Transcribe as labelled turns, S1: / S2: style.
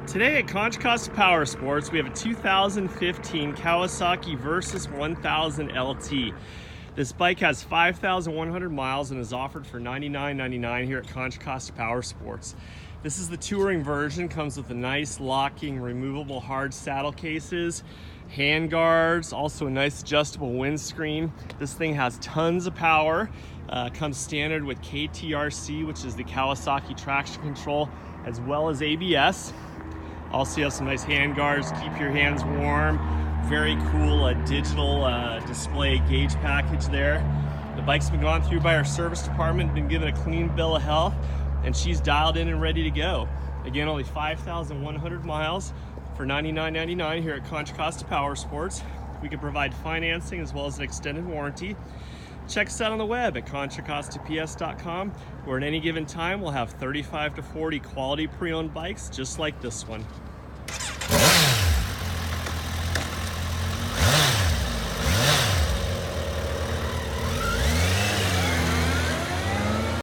S1: Today at Contra Costa Powersports, we have a 2015 Kawasaki VERSYS 1000 LT. This bike has 5,100 miles and is offered for $99.99 here at Contra Costa Powersports. This is the touring version, comes with a nice locking removable hard saddle cases, hand guards, also a nice adjustable windscreen. This thing has tons of power, comes standard with KTRC, which is the Kawasaki traction control, as well as ABS. Also, you have some nice hand guards, keep your hands warm. Very cool digital display gauge package there. The bike's been gone through by our service department, been given a clean bill of health, and she's dialed in and ready to go. Again, only 5,100 miles for $99.99 here at Contra Costa Powersports. We can provide financing as well as an extended warranty. Check us out on the web at contracostaps.com, where at any given time we'll have 35 to 40 quality pre-owned bikes just like this one.